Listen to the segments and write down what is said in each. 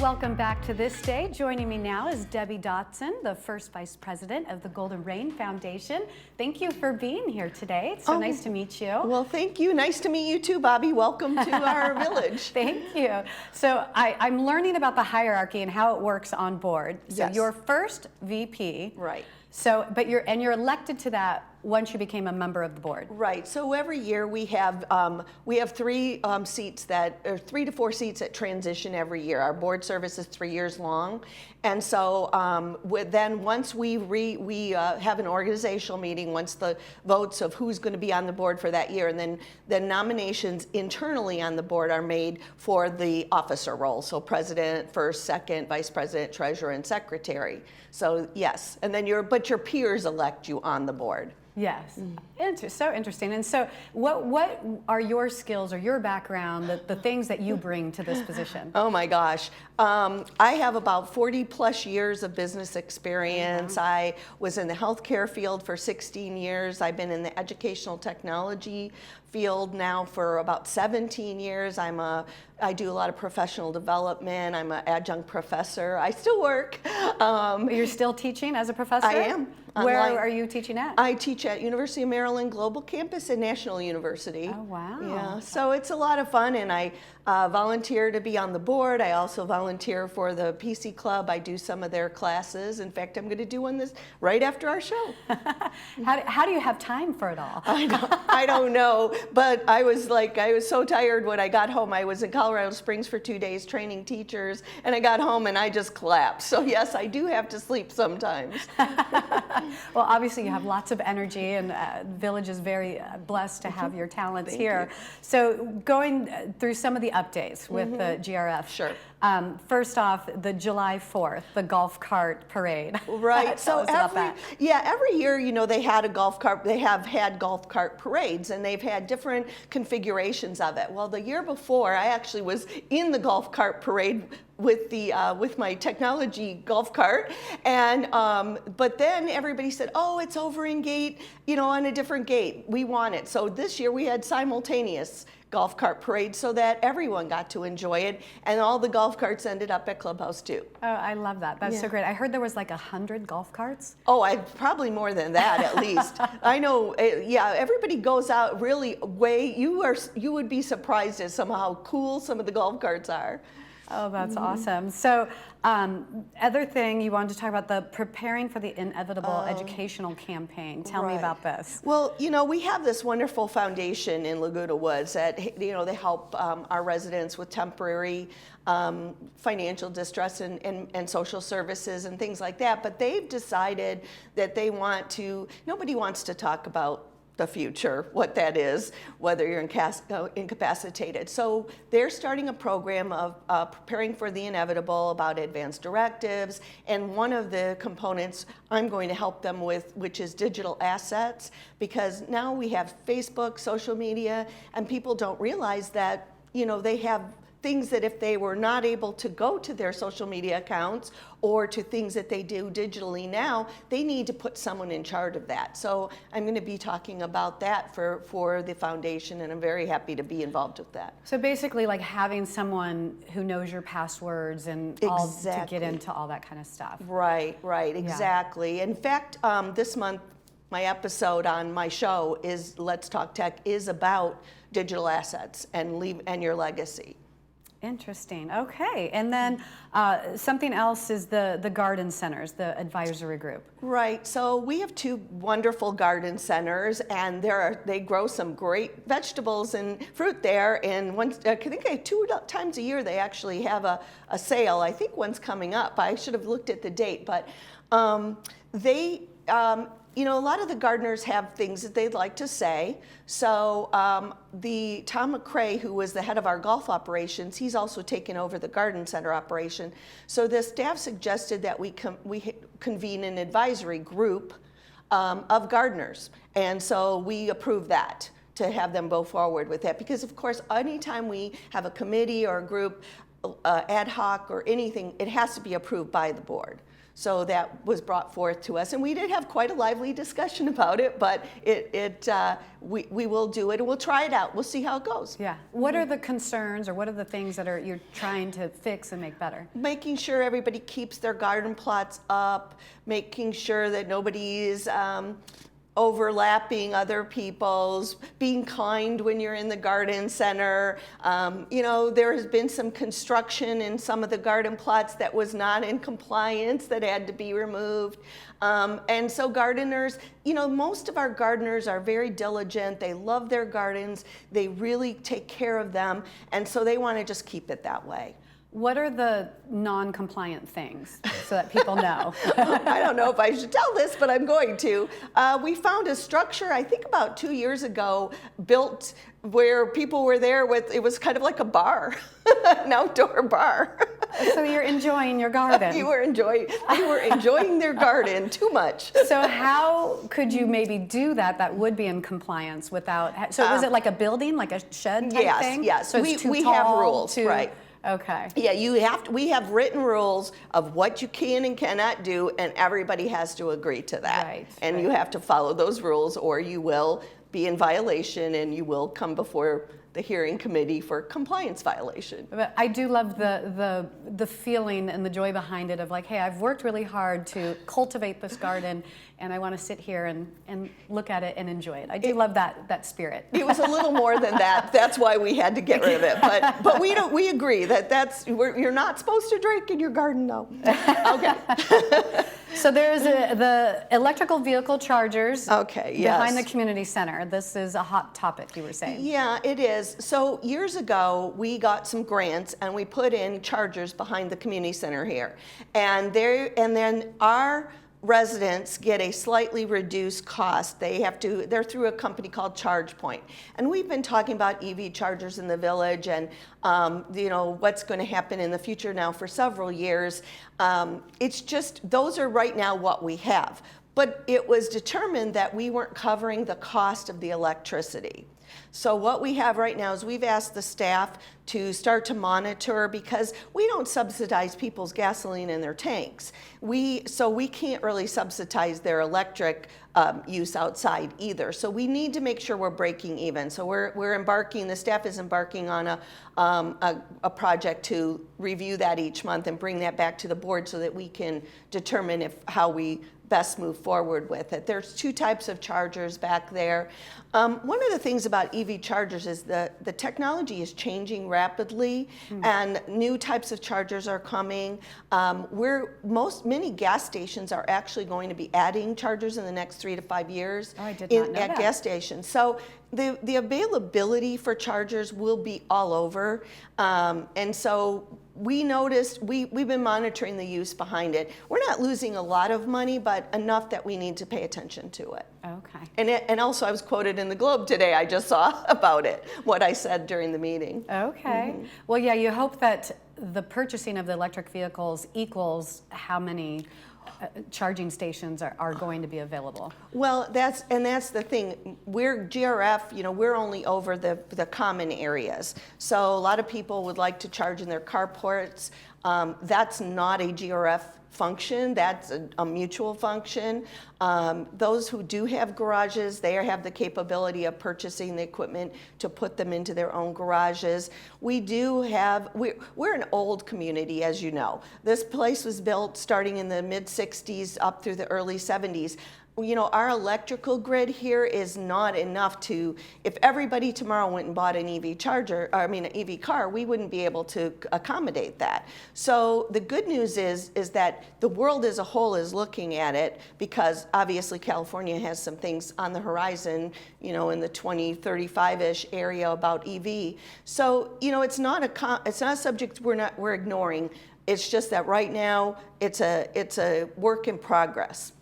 Welcome back to This Day. Joining me now is Debbie Dotson, the first Vice President of the Golden Rain Foundation. Thank you for being here today. It's so nice to meet you. Well, thank you. Nice to meet you too, Bobby. Welcome to our village. Thank you. So I'm learning about the hierarchy and how it works on board. So Yes. you're first VP. Right. So, but you're elected to that once you became a member of the board. Right. So every year we have three seats that, or 3 to 4 seats that transition every year. Our board service is 3 years long, and so then once we have an organizational meeting, once the votes of who's going to be on the board for that year, and then the nominations internally on the board are made for the officer role. So president, first, second, vice president, treasurer, and secretary. So yes, and then your peers elect you on the board. Yes, so interesting. And so what are your skills or your background, the things that you bring to this position? Oh my gosh. I have about 40 plus years of business experience. I was in the healthcare field for 16 years. I've been in the educational technology field now for about 17 years. I do a lot of professional development. I'm an adjunct professor. I still work. You're still teaching as a professor? I am. Where Online. are you teaching at? I teach at University of Maryland Global Campus and National University. Oh, wow. Yeah, so it's a lot of fun, and I volunteer to be on the board. I also volunteer for the PC Club. I do some of their classes. In fact, I'm going to do one right after our show. How do you have time for it all? I don't know, but I was so tired when I got home. I was in Colorado Springs for 2 days training teachers, and I got home and I just collapsed. So yes, I do have to sleep sometimes. Well, obviously you have lots of energy, and Village is very blessed to have your talents here. So going through some of the updates with the GRF. Sure. First off, the July 4th, the golf cart parade. Right. Tell us about that. Every year, they had a golf cart. They have had golf cart parades, and they've had different configurations of it. Well, the year before, I actually was in the golf cart parade with my technology golf cart, and but then everybody said, "Oh, it's over in gate, on a different gate. We want it." So this year we had simultaneous golf cart parade so that everyone got to enjoy it, and all the golf carts ended up at Clubhouse 2. Oh, I love that. That's so great. I heard there was like 100 golf carts. Oh, probably more than that at least. I know. Everybody goes out really you would be surprised at how cool some of the golf carts are. Oh, that's awesome. So, other thing you wanted to talk about, the Preparing for the Inevitable educational campaign. Tell me about this. Well, we have this wonderful foundation in Laguna Woods that, they help our residents with temporary financial distress and social services and things like that. But they've decided that nobody wants to talk about the future, what that is, whether you're incapacitated. So they're starting a program of preparing for the inevitable about advanced directives, and one of the components I'm going to help them with, which is digital assets, because now we have Facebook, social media, and people don't realize that, they have things that if they were not able to go to their social media accounts or to things that they do digitally now, they need to put someone in charge of that. So I'm going to be talking about that for the foundation, and I'm very happy to be involved with that. So basically like having someone who knows your passwords and all to get into all that kind of stuff. Right, exactly. In fact, this month, my episode on my show is Let's Talk Tech is about digital assets and your legacy. Interesting. Okay. And then something else is the garden centers, the advisory group. Right. So we have 2 wonderful garden centers, and they grow some great vegetables and fruit there. And I think 2 times a year they actually have a sale. I think one's coming up. I should have looked at the date, but a lot of the gardeners have things that they'd like to say. So Tom McCrae, who was the head of our golf operations, he's also taken over the garden center operation. So the staff suggested that we convene an advisory group of gardeners. And so we approved that, to have them go forward with that. Because of course, anytime we have a committee or a group, ad hoc or anything, it has to be approved by the board. So that was brought forth to us, and we did have quite a lively discussion about it, but we will do it, and we'll try it out. We'll see how it goes. Yeah. What are the concerns, or what are the things that you're trying to fix and make better? Making sure everybody keeps their garden plots up, making sure that nobody's overlapping other people's, being kind when you're in the garden center. You know, there has been some construction in some of the garden plots that was not in compliance that had to be removed. And so gardeners, you know, most of our gardeners are very diligent. They love their gardens. They really take care of them. And so they want to just keep it that way. What are the non-compliant things so that people know? I don't know if I should tell this, but I'm going to. We found a structure, I think about 2 years ago, built where people were there with, it was kind of like a bar, an outdoor bar. So you're enjoying your garden. They were enjoying their garden too much. So how could you maybe do that would be in compliance without, so was it like a building, like a shed type thing? Yes, so it's we have tall rules, right. Okay. Yeah, we have written rules of what you can and cannot do, and everybody has to agree to that. Right, and you have to follow those rules, or you will be in violation, and you will come before the hearing committee for compliance violation. But I do love the feeling and the joy behind it of like, hey, I've worked really hard to cultivate this garden, and I want to sit here and look at it and enjoy it. I do love that spirit. It was a little more than that. That's why we had to get rid of it. But we agree that you're not supposed to drink in your garden, though. Okay. So there's the electrical vehicle chargers behind the community center. This is a hot topic, you were saying. Yeah, it is. So years ago, we got some grants and we put in chargers behind the community center here. And then our residents get a slightly reduced cost. They're through a company called ChargePoint. And we've been talking about EV chargers in the village and you know, what's going to happen in the future now for several years. It's just, those are right now what we have. But it was determined that we weren't covering the cost of the electricity. So what we have right now is we've asked the staff to start to monitor, because we don't subsidize people's gasoline in their tanks. So we can't really subsidize their electric use outside either. So we need to make sure we're breaking even. So the staff is embarking on a project to review that each month and bring that back to the board so that we can determine how we best move forward with it. There's 2 types of chargers back there. One of the things about EV chargers is the technology is changing rapidly, and new types of chargers are coming. Many gas stations are actually going to be adding chargers in the next 3 to 5 years. Oh, I did not know at that. Gas stations. So the availability for chargers will be all over, and so we noticed, we've been monitoring the use behind it. We're not losing a lot of money, but enough that we need to pay attention to it. Okay. And also I was quoted in the Globe today, I just saw about it, what I said during the meeting. Okay. Well, yeah, you hope that the purchasing of the electric vehicles equals how many charging stations are going to be available. Well, that's the thing. We're GRF, you know, we're only over the common areas. So a lot of people would like to charge in their carports. That's not a GRF function, that's a mutual function. Those who do have garages, they have the capability of purchasing the equipment to put them into their own garages. We're an old community, as you know. This place was built starting in the mid-60s up through the early 70s. You know, our electrical grid here is not enough to, if everybody tomorrow went and bought an EV car, we wouldn't be able to accommodate that. So the good news is that the world as a whole is looking at it, because obviously California has some things on the horizon, you know, in the 2035-ish area about EV. So, you know, it's not a subject we're ignoring. It's just that right now it's a work in progress.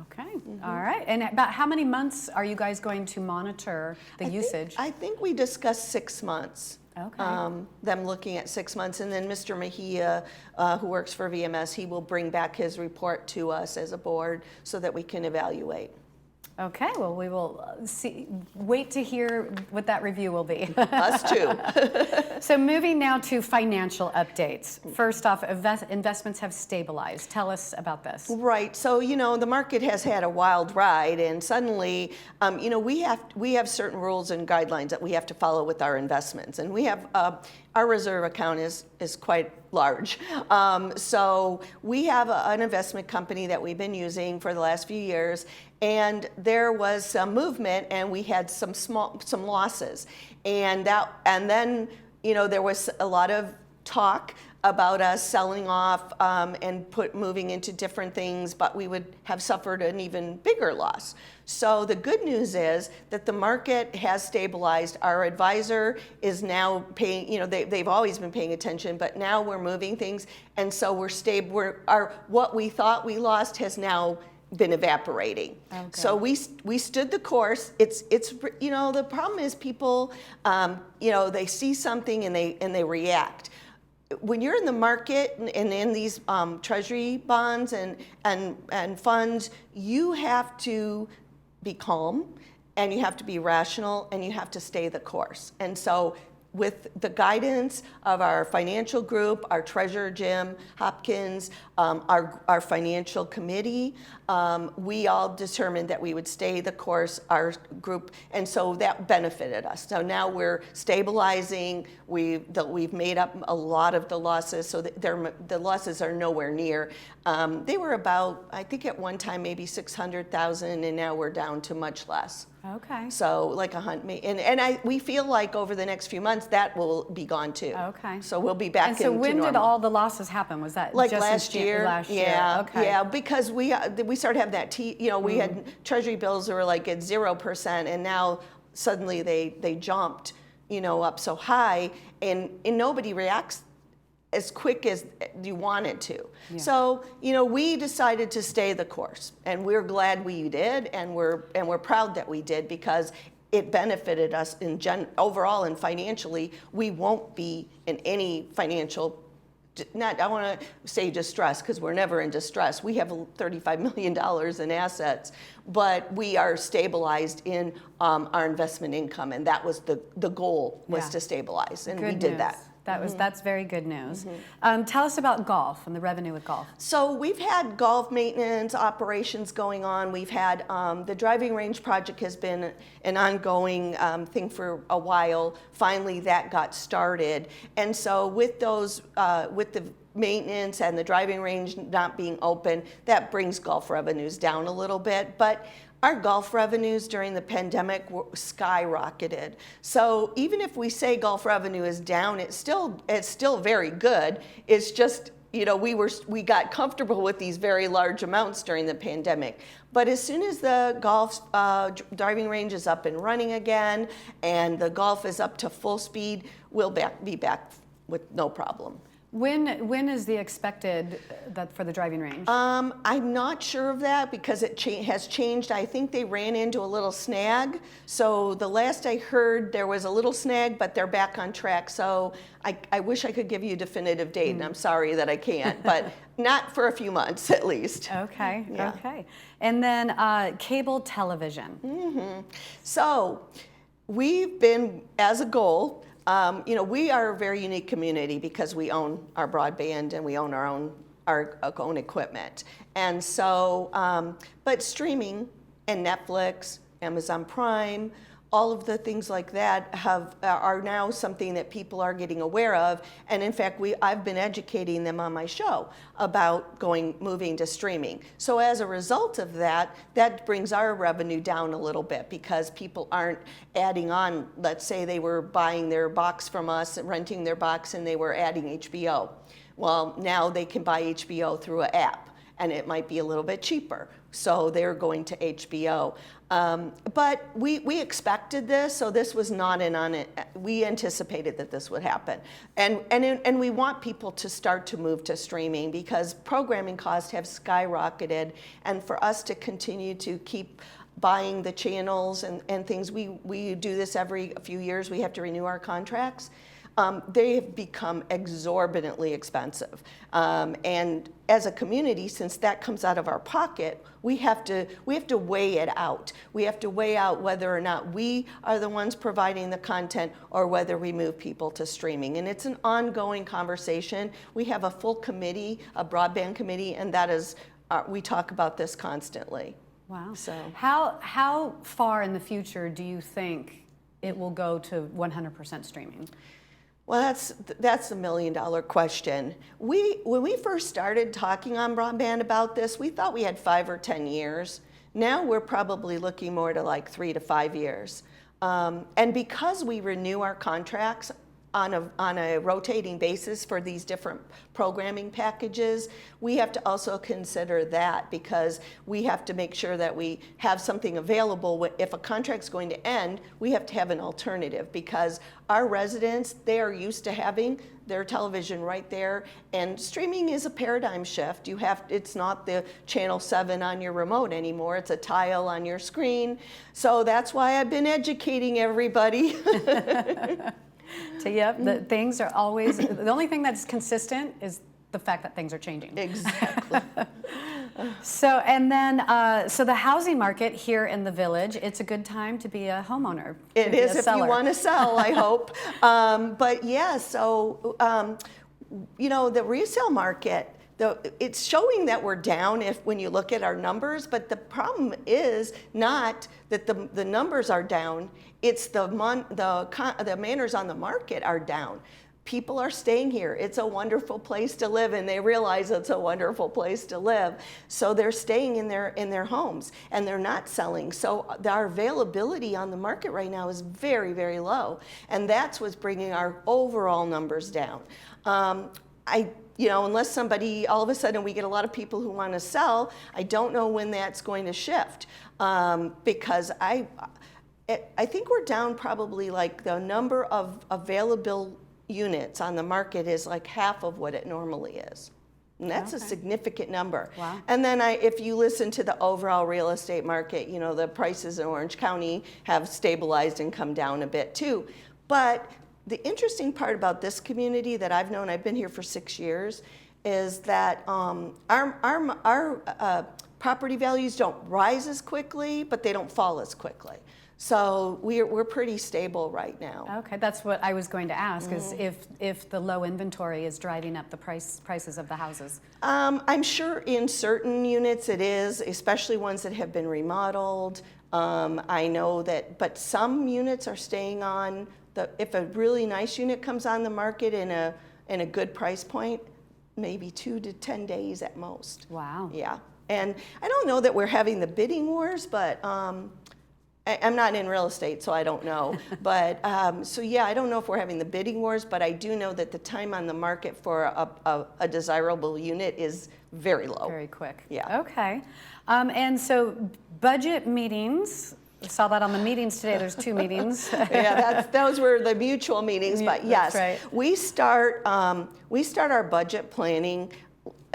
Okay, all right. And about how many months are you guys going to monitor the usage? I think we discussed 6 months. Okay. Them looking at 6 months, and then Mr. Mejia, who works for VMS, he will bring back his report to us as a board so that we can evaluate. Okay, well, we will wait to hear what that review will be. Us too. So moving now to financial updates. First off, investments have stabilized. Tell us about this. Right. So, the market has had a wild ride, and suddenly, we have certain rules and guidelines that we have to follow with our investments, and we have our reserve account is quite large. So we have an investment company that we've been using for the last few years, and there was some movement, and we had some losses, and then there was a lot of talk about us selling off and moving into different things, but we would have suffered an even bigger loss. So the good news is that the market has stabilized. Our advisor is now paying, they've always been paying attention, but now we're moving things, and so we're stable. What we thought we lost has now been evaporating. Okay. So we stood the course. It's the problem is people, they see something and they react. When you're in the market and in these treasury bonds and funds, you have to be calm, and you have to be rational, and you have to stay the course. And so with the guidance of our financial group, our treasurer, Jim Hopkins, our financial committee, we all determined that we would stay the course, our group, and so that benefited us. So now we're stabilizing. We've made up a lot of the losses, so the losses are nowhere near. They were about, I think at one time, maybe 600,000, and now we're down to much less. Okay. So like we feel like over the next few months that will be gone too. Okay. So we'll be back into normal. And so when did all the losses happen? Was that like just last year? Last year. Yeah. Okay. Yeah, because we started having that we had treasury bills that were like at 0%, and now suddenly they jumped up so high, and nobody reacts as quick as you want it to. Yeah. So, we decided to stay the course, and we're glad we did, and we're proud that we did, because it benefited us overall, and financially. We won't be in any financial, I want to say distress, because we're never in distress. We have $35 million in assets, but we are stabilized in our investment income, and that was the goal, was to stabilize, and we did that. That's very good news. Tell us about golf and the revenue with golf. So we've had golf maintenance operations going on. We've had the driving range project has been an ongoing thing for a while. Finally, that got started, and so with those, with the maintenance and the driving range not being open, that brings golf revenues down a little bit, but our golf revenues during the pandemic skyrocketed. So even if we say golf revenue is down, it's still very good. It's just, we got comfortable with these very large amounts during the pandemic. But as soon as the golf driving range is up and running again, and the golf is up to full speed, we'll be back with no problem. When is the expected that for the driving range? I'm not sure of that, because it has changed. I think they ran into a little snag. So the last I heard, there was a little snag, but they're back on track. So I wish I could give you a definitive date, and I'm sorry that I can't, but not for a few months at least. Okay. Yeah. Okay. And then cable television. Mm-hmm. So we've been, as a goal, we are a very unique community because we own our broadband and we own our own equipment. And so, but streaming and Netflix, Amazon Prime, all of the things like that are now something that people are getting aware of. And in fact, I've been educating them on my show about moving to streaming. So as a result of that brings our revenue down a little bit, because people aren't adding on. Let's say they were buying their box from us, renting their box, and they were adding HBO. Well, now they can buy HBO through an app, and it might be a little bit cheaper. So they're going to HBO. But we expected this, so this was not we anticipated that this would happen. And we want people to start to move to streaming, because programming costs have skyrocketed, and for us to continue to keep buying the channels and things, we do this every few years. We have to renew our contracts. they have become exorbitantly expensive. And as a community, since that comes out of our pocket, we have to weigh it out. We have to weigh out whether or not we are the ones providing the content or whether we move people to streaming. And it's an ongoing conversation. We have a full committee, a broadband committee, and that is, we talk about this constantly. Wow. So how far in the future do you think it will go to 100% streaming? Well, that's a $1 million question. When we first started talking on broadband about this, we thought we had 5 or 10 years. Now we're probably looking more to like 3 to 5 years. And because we renew our contracts on a rotating basis for these different programming packages, we have to also consider that, because we have to make sure that we have something available. If a contract's going to end, we have to have an alternative, because our residents, they are used to having their television right there, and streaming is a paradigm shift. It's not the channel 7 on your remote anymore, it's a tile on your screen. So that's why I've been educating everybody. So yep, the things are always, the only thing that's consistent is the fact that things are changing. Exactly. So, and then, so the housing market here in the village, it's a good time to be a homeowner. It is if you want to sell, I hope. But yeah, so, you know, the resale market, it's showing that we're down when you look at our numbers, but the problem is not that the numbers are down, it's the manners on the market are down. People are staying here. It's a wonderful place to live, and they realize it's a wonderful place to live. So they're staying in their homes, and they're not selling. So our availability on the market right now is very, very low, and that's what's bringing our overall numbers down. You know, unless somebody, all of a sudden we get a lot of people who want to sell, I don't know when that's going to shift, because I think we're down probably, like, the number of available units on the market is like half of what it normally is. And that's a significant number. Wow. And then if you listen to the overall real estate market, you know, the prices in Orange County have stabilized and come down a bit too. But the interesting part about this community that I've known, I've been here for 6 years, is that our property values don't rise as quickly, but they don't fall as quickly. So we're pretty stable right now. Okay, that's what I was going to ask, is if the low inventory is driving up the prices of the houses. I'm sure in certain units it is, especially ones that have been remodeled. I know that, but some units are staying on. If a really nice unit comes on the market in a good price point, maybe 2 to 10 days at most. Wow. Yeah, and I don't know that we're having the bidding wars, but I'm not in real estate, so I don't know. But so yeah, I don't know if we're having the bidding wars, but I do know that the time on the market for a desirable unit is very low. Very quick. Yeah. Okay. And so budget meetings. I saw that on the meetings today. There's 2 meetings. Yeah, those were the mutual meetings. But yes, right. we start our budget planning.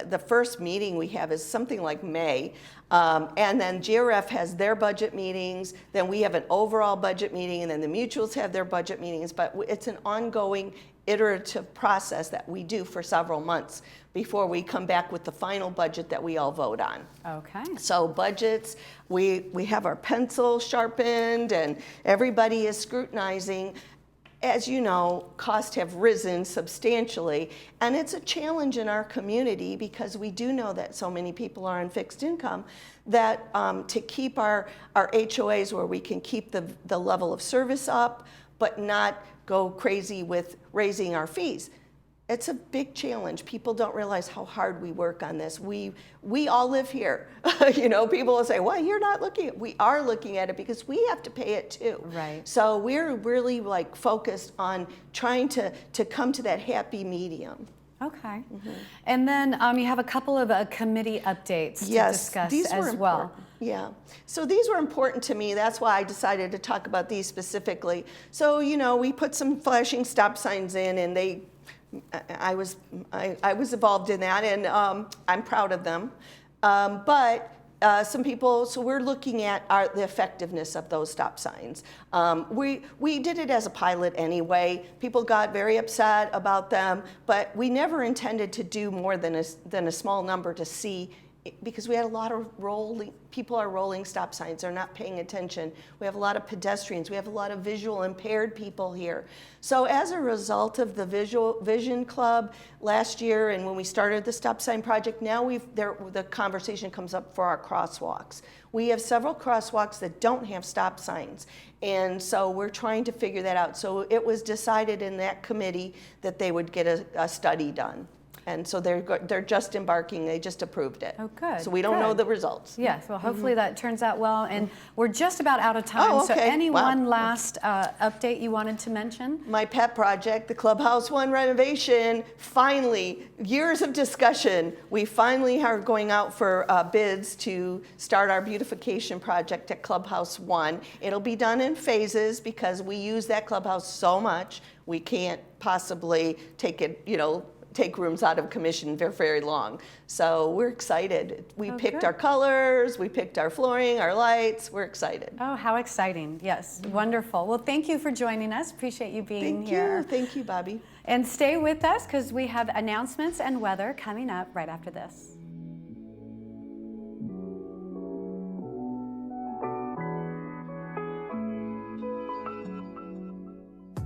The first meeting we have is something like May, and then GRF has their budget meetings. Then we have an overall budget meeting, and then the mutuals have their budget meetings. But it's an ongoing, iterative process that we do for several months before we come back with the final budget that we all vote on. Okay. So budgets, we have our pencil sharpened, and everybody is scrutinizing. As you know, costs have risen substantially, and it's a challenge in our community because we do know that so many people are on fixed income that to keep our HOAs where we can keep the level of service up but not go crazy with raising our fees. It's a big challenge. People don't realize how hard we work on this. We all live here. You know, people will say, well, you're not looking at it. We are looking at it because we have to pay it too. Right. So we're really like focused on trying to come to that happy medium. Okay. And then you have a couple of committee updates to discuss these were as well. important. Yeah. So these were important to me. That's why I decided to talk about these specifically. So, you know, we put some flashing stop signs in, and I was involved in that, and I'm proud of them. But some people, so we're looking at the effectiveness of those stop signs. We did it as a pilot anyway. People got very upset about them, but we never intended to do more than a small number to see, because we had a lot of people are rolling stop signs, they're not paying attention. We have a lot of pedestrians, we have a lot of visual impaired people here. So as a result of the Vision Club last year, and when we started the stop sign project, now the conversation comes up for our crosswalks. We have several crosswalks that don't have stop signs, and so we're trying to figure that out. So it was decided in that committee that they would get a study done. And so they're just embarking, they just approved it. Oh, good. So we don't know the results. Yes, well, hopefully that turns out well. And we're just about out of time. Oh, okay. So any Wow. one last update you wanted to mention? My pet project, the Clubhouse 1 renovation, finally, years of discussion, we finally are going out for bids to start our beautification project at Clubhouse 1. It'll be done in phases because we use that clubhouse so much, we can't possibly take rooms out of commission for very long. So we're excited. We picked good. our colors, we picked our flooring, our lights, we're excited. Oh, how exciting. Yes, wonderful. Well, thank you for joining us. Appreciate you being here. Thank you, Bobby. And stay with us because we have announcements and weather coming up right after this.